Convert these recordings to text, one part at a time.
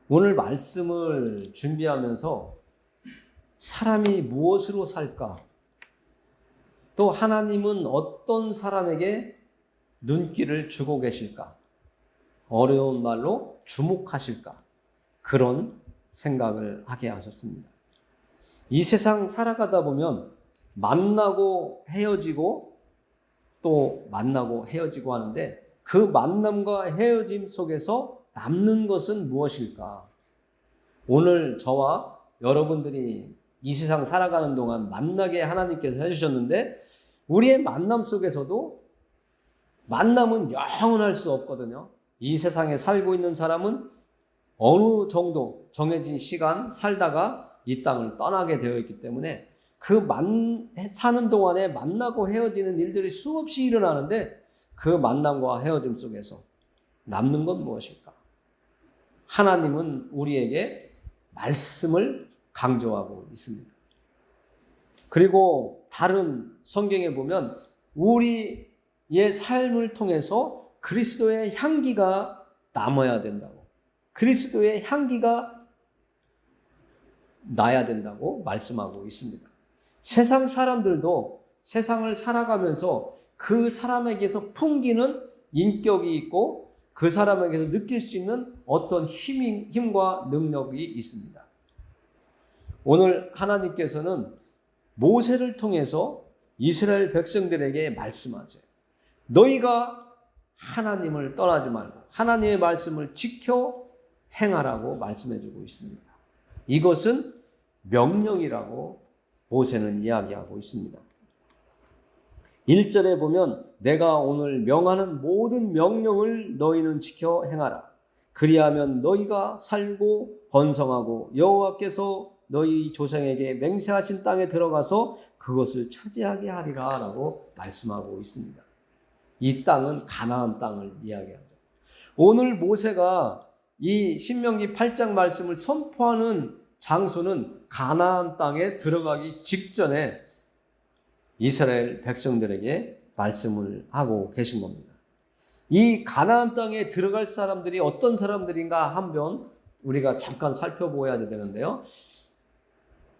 오늘 말씀을 준비하면서 사람이 무엇으로 살까? 또 하나님은 어떤 사람에게 눈길을 주고 계실까? 어려운 말로 주목하실까? 그런 생각을 하게 하셨습니다. 이 세상 살아가다 보면 만나고 헤어지고 또 만나고 헤어지고 하는데 그 만남과 헤어짐 속에서 남는 것은 무엇일까? 오늘 저와 여러분들이 이 세상 살아가는 동안 만나게 하나님께서 해주셨는데 우리의 만남 속에서도 만남은 영원할 수 없거든요. 이 세상에 살고 있는 사람은 어느 정도 정해진 시간 살다가 이 땅을 떠나게 되어 있기 때문에 사는 동안에 만나고 헤어지는 일들이 수없이 일어나는데 그 만남과 헤어짐 속에서 남는 건 무엇일까? 하나님은 우리에게 말씀을 강조하고 있습니다. 그리고 다른 성경에 보면 우리의 삶을 통해서 그리스도의 향기가 남아야 된다고, 그리스도의 향기가 나야 된다고 말씀하고 있습니다. 세상 사람들도 세상을 살아가면서 그 사람에게서 풍기는 인격이 있고 그 사람에게서 느낄 수 있는 어떤 힘과 능력이 있습니다. 오늘 하나님께서는 모세를 통해서 이스라엘 백성들에게 말씀하세요. 너희가 하나님을 떠나지 말고 하나님의 말씀을 지켜 행하라고 말씀해주고 있습니다. 이것은 명령이라고 모세는 이야기하고 있습니다. 1절에 보면 내가 오늘 명하는 모든 명령을 너희는 지켜 행하라. 그리하면 너희가 살고 번성하고 여호와께서 너희 조상에게 맹세하신 땅에 들어가서 그것을 차지하게 하리라 라고 말씀하고 있습니다. 이 땅은 가나안 땅을 이야기하죠. 오늘 모세가 이 신명기 8장 말씀을 선포하는 장소는 가나안 땅에 들어가기 직전에 이스라엘 백성들에게 말씀을 하고 계신 겁니다. 이 가나안 땅에 들어갈 사람들이 어떤 사람들인가 한번 우리가 잠깐 살펴보아야 되는데요.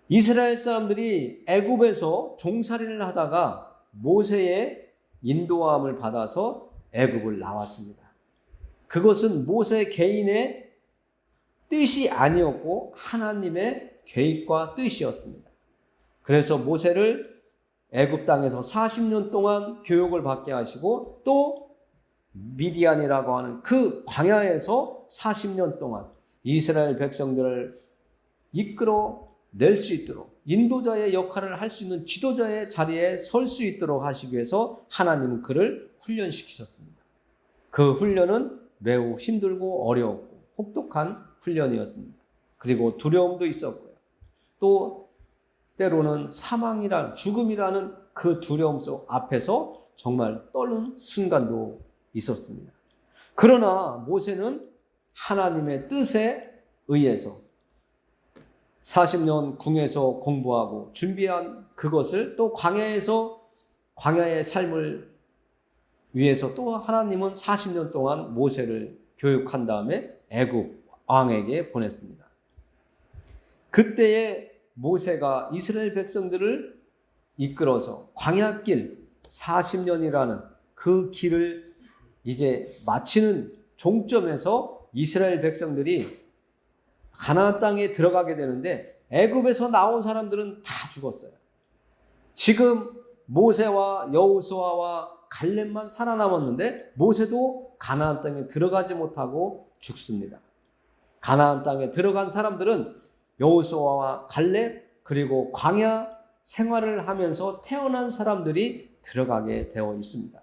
이스라엘 사람들이 애굽에서 종살이를 하다가 모세의 인도함을 받아서 애굽을 나왔습니다. 그것은 모세 개인의 뜻이 아니었고 하나님의 계획과 뜻이었습니다. 그래서 모세를 애굽 땅에서 40년 동안 교육을 받게 하시고 또 미디안이라고 하는 그 광야에서 40년 동안 이스라엘 백성들을 이끌어 낼 수 있도록 인도자의 역할을 할 수 있는 지도자의 자리에 설 수 있도록 하시기 위해서 하나님은 그를 훈련시키셨습니다. 그 훈련은 매우 힘들고 어려웠고 혹독한 훈련이었습니다. 그리고 두려움도 있었고요. 또 때로는 죽음이라는 그 두려움 속 앞에서 정말 떨는 순간도 있었습니다. 그러나 모세는 하나님의 뜻에 의해서 40년 궁에서 공부하고 준비한 그것을 또 광야의 삶을 위해서 또 하나님은 40년 동안 모세를 교육한 다음에 애굽 왕에게 보냈습니다. 그때에 모세가 이스라엘 백성들을 이끌어서 광야길 40년이라는 그 길을 이제 마치는 종점에서 이스라엘 백성들이 가나안 땅에 들어가게 되는데 애굽에서 나온 사람들은 다 죽었어요. 지금 모세와 여호수아와 갈렙만 살아남았는데 모세도 가나안 땅에 들어가지 못하고 죽습니다. 가나안 땅에 들어간 사람들은 여호수아와 갈렙 그리고 광야 생활을 하면서 태어난 사람들이 들어가게 되어 있습니다.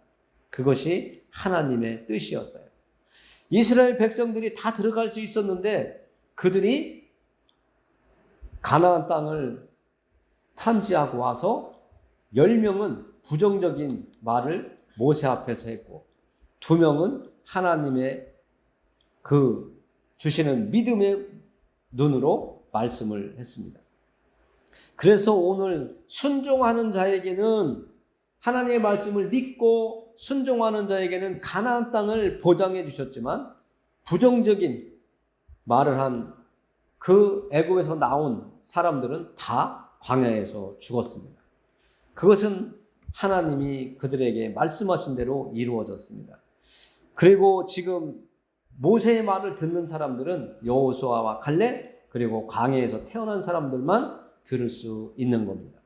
그것이 하나님의 뜻이었어요. 이스라엘 백성들이 다 들어갈 수 있었는데 그들이 가나안 땅을 탐지하고 와서 10명은 부정적인 말을 모세 앞에서 했고 2명은 하나님의 그 주시는 믿음의 눈으로 말씀을 했습니다. 그래서 오늘 순종하는 자에게는 하나님의 말씀을 믿고 순종하는 자에게는 가나안 땅을 보장해 주셨지만 부정적인 말을 한 그 애굽에서 나온 사람들은 다 광야에서 죽었습니다. 그것은 하나님이 그들에게 말씀하신 대로 이루어졌습니다. 그리고 지금 모세의 말을 듣는 사람들은 여호수아와 갈렙 그리고 광야에서 태어난 사람들만 들을 수 있는 겁니다.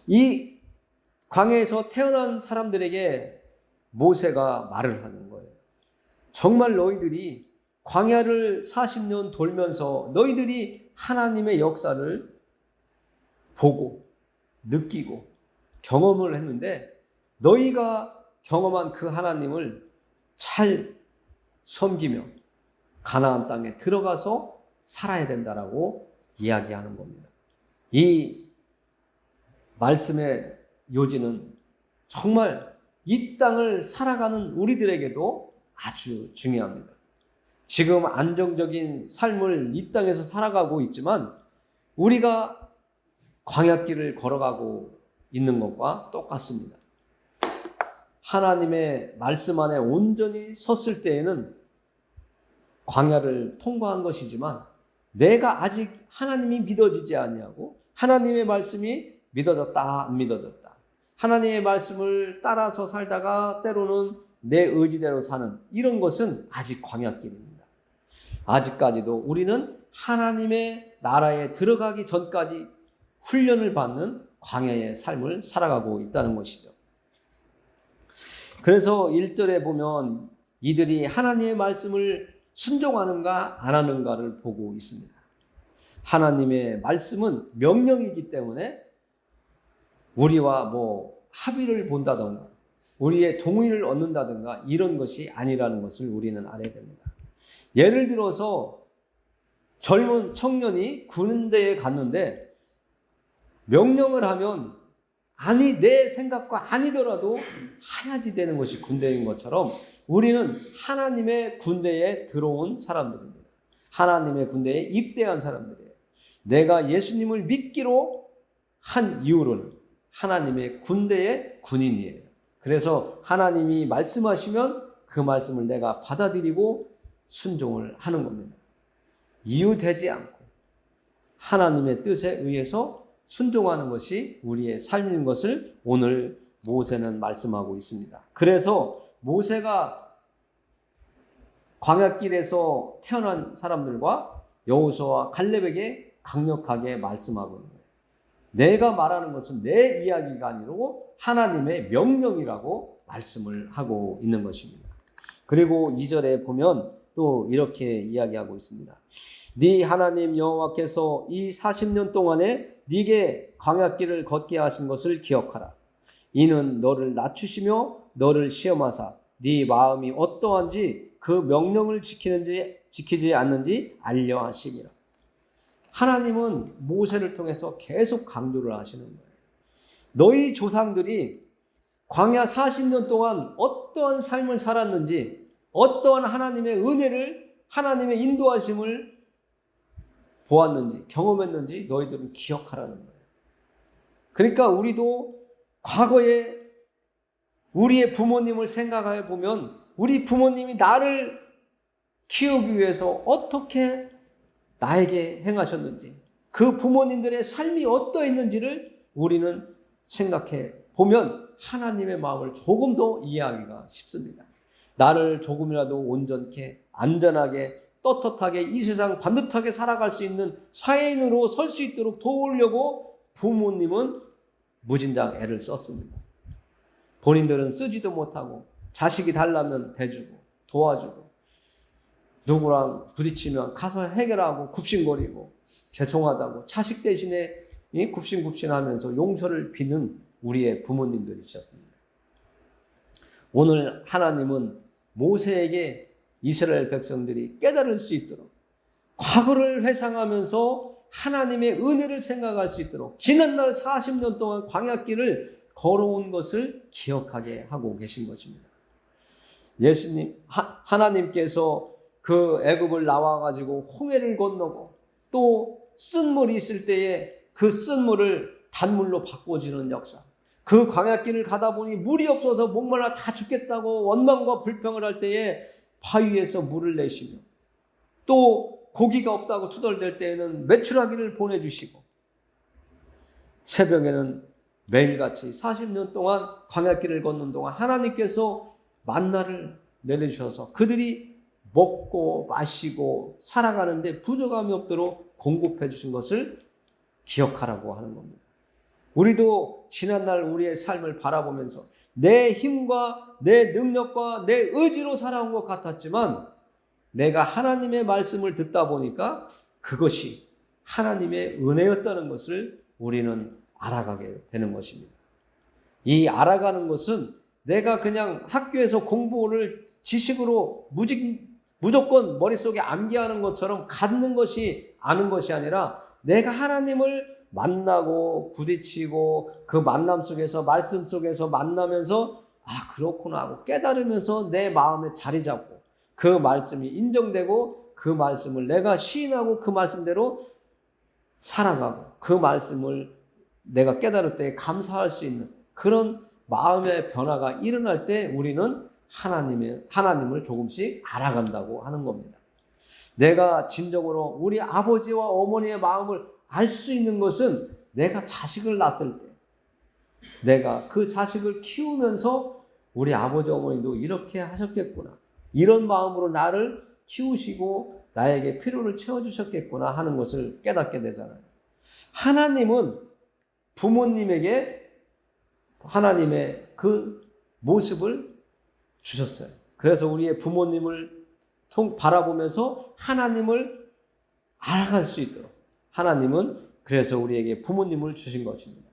이 광야에서 태어난 사람들에게 모세가 말을 하는 거예요. 정말 너희들이 광야를 40년 돌면서 너희들이 하나님의 역사를 보고 느끼고 경험을 했는데 너희가 경험한 그 하나님을 잘 섬기며 가나안 땅에 들어가서 살아야 된다라고 이야기하는 겁니다. 이 말씀의 요지는 정말 이 땅을 살아가는 우리들에게도 아주 중요합니다. 지금 안정적인 삶을 이 땅에서 살아가고 있지만 우리가 광야길을 걸어가고 있는 것과 똑같습니다. 하나님의 말씀 안에 온전히 섰을 때에는 광야를 통과한 것이지만 내가 아직 하나님이 믿어지지 아니하고 하나님의 말씀이 믿어졌다 안 믿어졌다, 하나님의 말씀을 따라서 살다가 때로는 내 의지대로 사는 이런 것은 아직 광야길입니다. 아직까지도 우리는 하나님의 나라에 들어가기 전까지 훈련을 받는 광야의 삶을 살아가고 있다는 것이죠. 그래서 1절에 보면 이들이 하나님의 말씀을 순종하는가 안 하는가를 보고 있습니다. 하나님의 말씀은 명령이기 때문에 우리와 합의를 본다던가 우리의 동의를 얻는다던가 이런 것이 아니라는 것을 우리는 알아야 됩니다. 예를 들어서 젊은 청년이 군대에 갔는데 명령을 하면 아니 내 생각과 아니더라도 해야지 되는 것이 군대인 것처럼 우리는 하나님의 군대에 들어온 사람들입니다. 하나님의 군대에 입대한 사람들이에요. 내가 예수님을 믿기로 한 이후로는 하나님의 군대의 군인이에요. 그래서 하나님이 말씀하시면 그 말씀을 내가 받아들이고 순종을 하는 겁니다. 이유되지 않고 하나님의 뜻에 의해서 순종하는 것이 우리의 삶인 것을 오늘 모세는 말씀하고 있습니다. 그래서 모세가 광야길에서 태어난 사람들과 여호수아와 갈렙에게 강력하게 말씀하고 있는 거예요. 내가 말하는 것은 내 이야기가 아니고 하나님의 명령이라고 말씀을 하고 있는 것입니다. 그리고 2절에 보면 또 이렇게 이야기하고 있습니다. 네 하나님 여호와께서 이 40년 동안에 네게 광야길을 걷게 하신 것을 기억하라. 이는 너를 낮추시며 너를 시험하사 네 마음이 어떠한지 그 명령을 지키지 않는지 알려 하심이라. 하나님은 모세를 통해서 계속 강조를 하시는 거예요. 너희 조상들이 광야 40년 동안 어떠한 삶을 살았는지, 어떠한 하나님의 은혜를, 하나님의 인도하심을 보았는지, 경험했는지 너희들은 기억하라는 거예요. 그러니까 우리도 과거에 우리의 부모님을 생각해 보면 우리 부모님이 나를 키우기 위해서 어떻게 나에게 행하셨는지, 그 부모님들의 삶이 어떠했는지를 우리는 생각해 보면 하나님의 마음을 조금 더 이해하기가 쉽습니다. 나를 조금이라도 온전케, 안전하게, 떳떳하게 이 세상 반듯하게 살아갈 수 있는 사회인으로 설 수 있도록 도우려고 부모님은 무진장 애를 썼습니다. 본인들은 쓰지도 못하고 자식이 달라면 대주고 도와주고 누구랑 부딪히면 가서 해결하고 굽신거리고 죄송하다고 자식 대신에 굽신굽신하면서 용서를 비는 우리의 부모님들이셨습니다. 오늘 하나님은 모세에게 이스라엘 백성들이 깨달을 수 있도록 과거를 회상하면서 하나님의 은혜를 생각할 수 있도록 지난날 40년 동안 광야길을 걸어온 것을 기억하게 하고 계신 것입니다. 예수님, 하나님께서 그 애굽을 나와가지고 홍해를 건너고 또 쓴물이 있을 때에 그 쓴물을 단물로 바꿔주는 역사, 그 광야길을 가다 보니 물이 없어서 목말라 다 죽겠다고 원망과 불평을 할 때에 바위에서 물을 내시며 또 고기가 없다고 투덜댈 때에는 메추라기를 보내주시고, 새벽에는 매일같이 40년 동안 광야길을 걷는 동안 하나님께서 만나를 내려주셔서 그들이 먹고 마시고 살아가는데 부족함이 없도록 공급해 주신 것을 기억하라고 하는 겁니다. 우리도 지난날 우리의 삶을 바라보면서 내 힘과 내 능력과 내 의지로 살아온 것 같았지만, 내가 하나님의 말씀을 듣다 보니까 그것이 하나님의 은혜였다는 것을 우리는 알아가게 되는 것입니다. 이 알아가는 것은 내가 그냥 학교에서 공부를 지식으로 무조건 머릿속에 암기하는 것처럼 갖는 것이 아는 것이 아니라, 내가 하나님을 만나고 부딪히고 그 만남 속에서 말씀 속에서 만나면서 그렇구나 하고 깨달으면서 내 마음에 자리 잡고 그 말씀이 인정되고 그 말씀을 내가 시인하고 그 말씀대로 살아가고 그 말씀을 내가 깨달을 때 감사할 수 있는 그런 마음의 변화가 일어날 때 우리는 하나님을 조금씩 알아간다고 하는 겁니다. 내가 진정으로 우리 아버지와 어머니의 마음을 알 수 있는 것은 내가 자식을 낳았을 때, 내가 그 자식을 키우면서 우리 아버지 어머니도 이렇게 하셨겠구나, 이런 마음으로 나를 키우시고 나에게 필요를 채워주셨겠구나 하는 것을 깨닫게 되잖아요. 하나님은 부모님에게 하나님의 그 모습을 주셨어요. 그래서 우리의 부모님을 바라보면서 하나님을 알아갈 수 있도록 하나님은 그래서 우리에게 부모님을 주신 것입니다.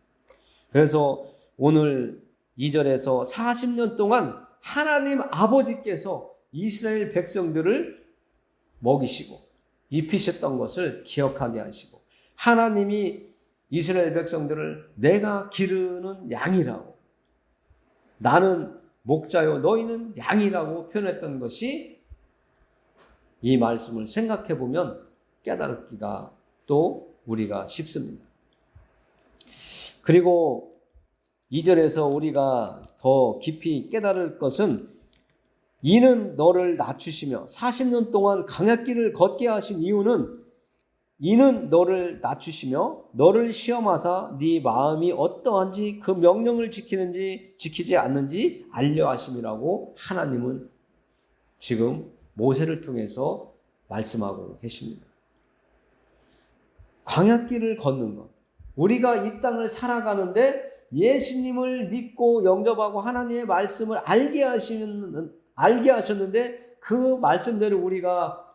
그래서 오늘 2절에서 40년 동안 하나님 아버지께서 이스라엘 백성들을 먹이시고 입히셨던 것을 기억하게 하시고, 하나님이 이스라엘 백성들을 내가 기르는 양이라고, 나는 목자요 너희는 양이라고 표현했던 것이, 이 말씀을 생각해 보면 깨달기가 또 우리가 쉽습니다. 그리고 2절에서 우리가 더 깊이 깨달을 것은, 이는 너를 낮추시며 40년 동안 광야길을 걷게 하신 이유는, 이는 너를 낮추시며 너를 시험하사 네 마음이 어떠한지 그 명령을 지키는지 지키지 않는지 알려 하심이라고 하나님은 지금 모세를 통해서 말씀하고 계십니다. 광야길을 걷는 것, 우리가 이 땅을 살아가는데 예수님을 믿고 영접하고 하나님의 말씀을 알게 하셨는데 그 말씀대로 우리가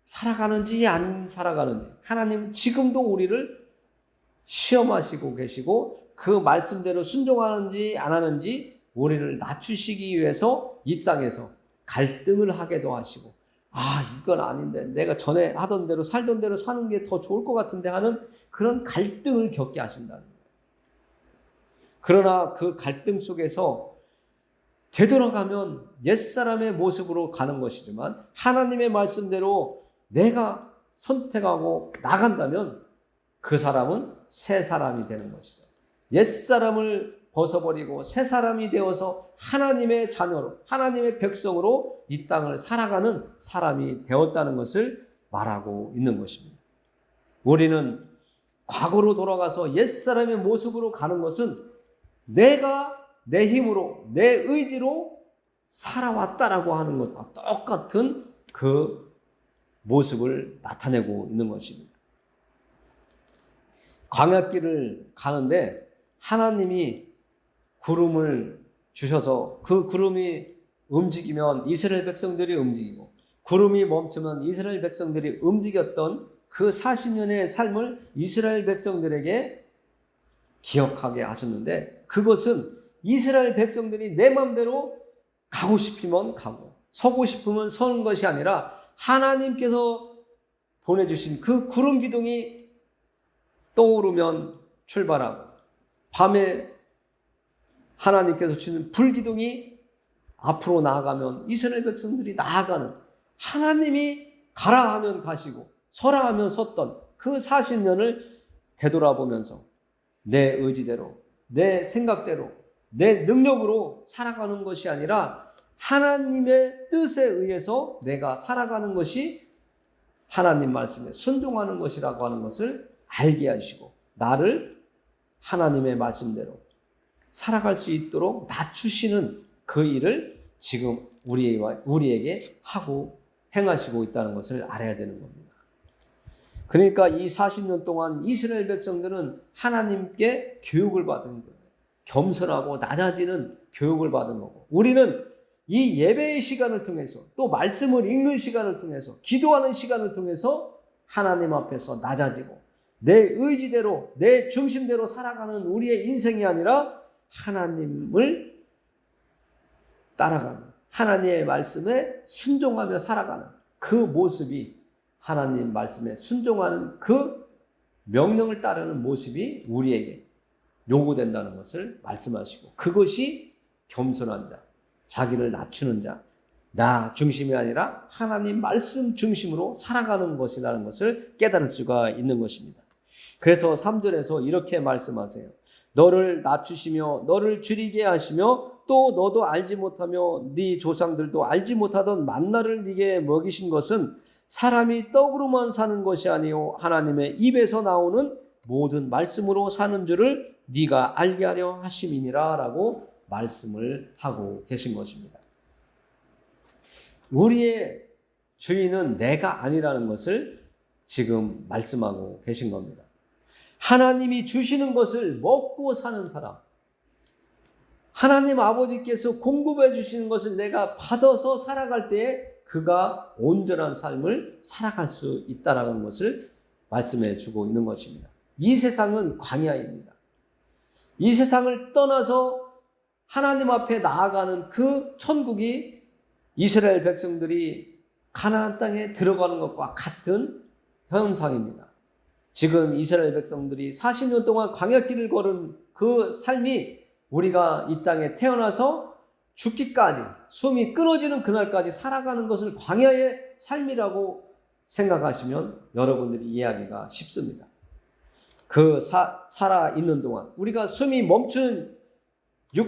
살아가는지 안 살아가는지 하나님 지금도 우리를 시험하시고 계시고, 그 말씀대로 순종하는지 안 하는지 우리를 낮추시기 위해서 이 땅에서 갈등을 하게도 하시고, 이건 아닌데 내가 전에 하던 대로 살던 대로 사는 게 더 좋을 것 같은데 하는 그런 갈등을 겪게 하신다는 거예요. 그러나 그 갈등 속에서 되돌아가면 옛사람의 모습으로 가는 것이지만, 하나님의 말씀대로 내가 선택하고 나간다면 그 사람은 새 사람이 되는 것이죠. 옛사람을 벗어버리고 새 사람이 되어서 하나님의 자녀로, 하나님의 백성으로 이 땅을 살아가는 사람이 되었다는 것을 말하고 있는 것입니다. 우리는 과거로 돌아가서 옛사람의 모습으로 가는 것은 내가 내 힘으로, 내 의지로 살아왔다라고 하는 것과 똑같은 그 모습을 나타내고 있는 것입니다. 광야길을 가는데 하나님이 구름을 주셔서 그 구름이 움직이면 이스라엘 백성들이 움직이고, 구름이 멈추면 이스라엘 백성들이 움직였던 그 40년의 삶을 이스라엘 백성들에게 기억하게 하셨는데, 그것은 이스라엘 백성들이 내 마음대로 가고 싶으면 가고 서고 싶으면 서는 것이 아니라, 하나님께서 보내주신 그 구름 기둥이 떠오르면 출발하고, 밤에 하나님께서 주는 불 기둥이 앞으로 나아가면 이스라엘 백성들이 나아가는, 하나님이 가라 하면 가시고 서라 하면 섰던 그 40년을 되돌아보면서 내 의지대로, 내 생각대로, 내 능력으로 살아가는 것이 아니라 하나님의 뜻에 의해서 내가 살아가는 것이 하나님 말씀에 순종하는 것이라고 하는 것을 알게 하시고 나를 하나님의 말씀대로 살아갈 수 있도록 낮추시는 그 일을 지금 우리에게 하고 행하시고 있다는 것을 알아야 되는 겁니다. 그러니까 이 40년 동안 이스라엘 백성들은 하나님께 교육을 받은 거예요. 겸손하고 낮아지는 교육을 받은 거고, 우리는 이 예배의 시간을 통해서 또 말씀을 읽는 시간을 통해서 기도하는 시간을 통해서 하나님 앞에서 낮아지고 내 의지대로 내 중심대로 살아가는 우리의 인생이 아니라 하나님을 따라가는, 하나님의 말씀에 순종하며 살아가는 그 모습이, 하나님 말씀에 순종하는 그 명령을 따르는 모습이 우리에게 요구된다는 것을 말씀하시고, 그것이 겸손한 자, 자기를 낮추는 자, 나 중심이 아니라 하나님 말씀 중심으로 살아가는 것이라는 것을 깨달을 수가 있는 것입니다. 그래서 3절에서 이렇게 말씀하세요. 너를 낮추시며 너를 줄이게 하시며 또 너도 알지 못하며 네 조상들도 알지 못하던 만나를 네게 먹이신 것은 사람이 떡으로만 사는 것이 아니요 하나님의 입에서 나오는 모든 말씀으로 사는 줄을 네가 알게 하려 하심이니라 라고 말씀을 하고 계신 것입니다. 우리의 주인은 내가 아니라는 것을 지금 말씀하고 계신 겁니다. 하나님이 주시는 것을 먹고 사는 사람, 하나님 아버지께서 공급해 주시는 것을 내가 받아서 살아갈 때에 그가 온전한 삶을 살아갈 수 있다는 것을 말씀해 주고 있는 것입니다. 이 세상은 광야입니다. 이 세상을 떠나서 하나님 앞에 나아가는 그 천국이 이스라엘 백성들이 가나안 땅에 들어가는 것과 같은 현상입니다. 지금 이스라엘 백성들이 40년 동안 광야길을 걸은 그 삶이 우리가 이 땅에 태어나서 죽기까지, 숨이 끊어지는 그날까지 살아가는 것을 광야의 삶이라고 생각하시면 여러분들이 이해하기가 쉽습니다. 그 살아있는 동안 우리가 숨이 멈춘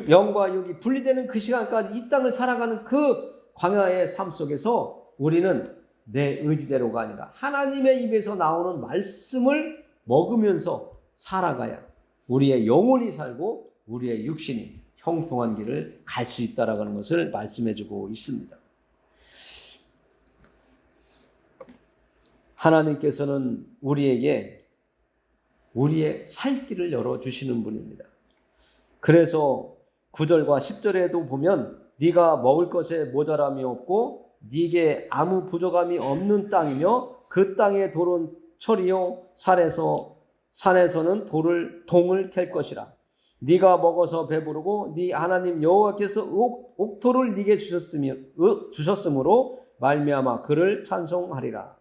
영과 육이 분리되는 그 시간까지 이 땅을 살아가는 그 광야의 삶 속에서 우리는 내 의지대로가 아니라 하나님의 입에서 나오는 말씀을 먹으면서 살아가야 우리의 영혼이 살고 우리의 육신이 형통한 길을 갈 수 있다라는 것을 말씀해주고 있습니다. 하나님께서는 우리에게 우리의 살 길을 열어주시는 분입니다. 그래서 9절과 10절에도 보면 네가 먹을 것에 모자람이 없고 네게 아무 부족함이 없는 땅이며 그 땅의 돌은 철이요 산에서는 동을 캘 것이라. 네가 먹어서 배부르고 네 하나님 여호와께서 옥토를 네게 주셨으므로 말미암아 그를 찬송하리라.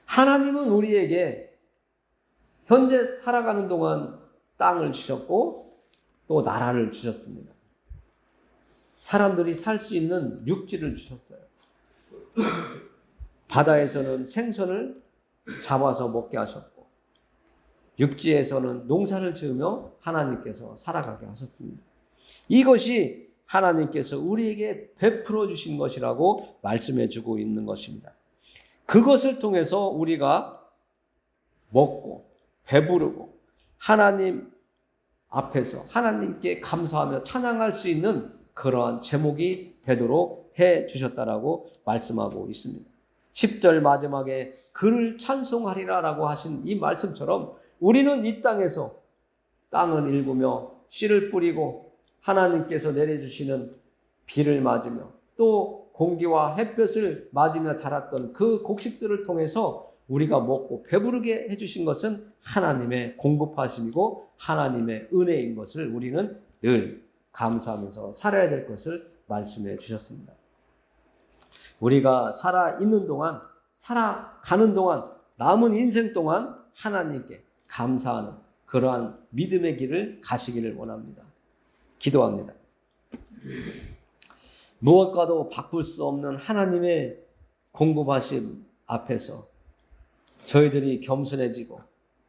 하나님은 우리에게 현재 살아가는 동안 땅을 주셨고 또 나라를 주셨습니다. 사람들이 살 수 있는 육지를 주셨어요. 바다에서는 생선을 잡아서 먹게 하셨고 육지에서는 농사를 지으며 하나님께서 살아가게 하셨습니다. 이것이 하나님께서 우리에게 베풀어 주신 것이라고 말씀해 주고 있는 것입니다. 그것을 통해서 우리가 먹고 배부르고 하나님 앞에서 하나님께 감사하며 찬양할 수 있는 그러한 제목이 되도록 해 주셨다라고 말씀하고 있습니다. 10절 마지막에 그를 찬송하리라 라고 하신 이 말씀처럼 우리는 이 땅에서 땅을 일구며 씨를 뿌리고 하나님께서 내려주시는 비를 맞으며 또 공기와 햇볕을 맞으며 자랐던 그 곡식들을 통해서 우리가 먹고 배부르게 해주신 것은 하나님의 공급하심이고 하나님의 은혜인 것을 우리는 늘 감사하면서 살아야 될 것을 말씀해 주셨습니다. 우리가 살아있는 동안, 살아가는 동안, 남은 인생 동안 하나님께 감사하는 그러한 믿음의 길을 가시기를 원합니다. 기도합니다. 무엇과도 바꿀 수 없는 하나님의 공급하심 앞에서 저희들이 겸손해지고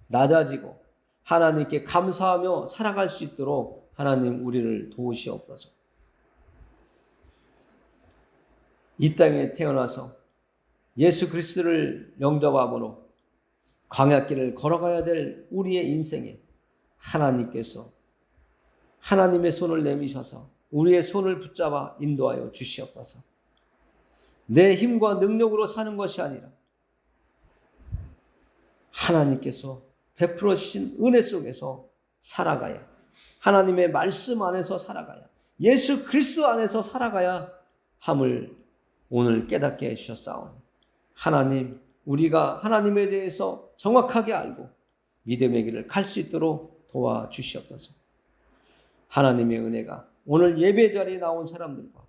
낮아지고 하나님께 감사하며 살아갈 수 있도록 하나님 우리를 도우시옵소서. 이 땅에 태어나서 예수 그리스도를 영접함으로 광야길을 걸어가야 될 우리의 인생에 하나님께서 하나님의 손을 내미셔서 우리의 손을 붙잡아 인도하여 주시옵소서. 내 힘과 능력으로 사는 것이 아니라 하나님께서 베풀어 주신 은혜 속에서 살아가야, 하나님의 말씀 안에서 살아가야, 예수 그리스도 안에서 살아가야 함을 오늘 깨닫게 해주셨사오니 하나님, 우리가 하나님에 대해서 정확하게 알고 믿음의 길을 갈 수 있도록 도와주시옵소서. 하나님의 은혜가 오늘 예배 자리에 나온 사람들과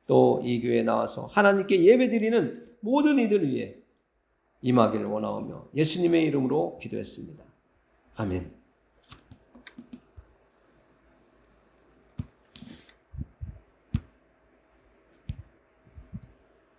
또 이 교회에 나와서 하나님께 예배드리는 모든 이들 위해 임하기를 원하오며 예수님의 이름으로 기도했습니다. 아멘.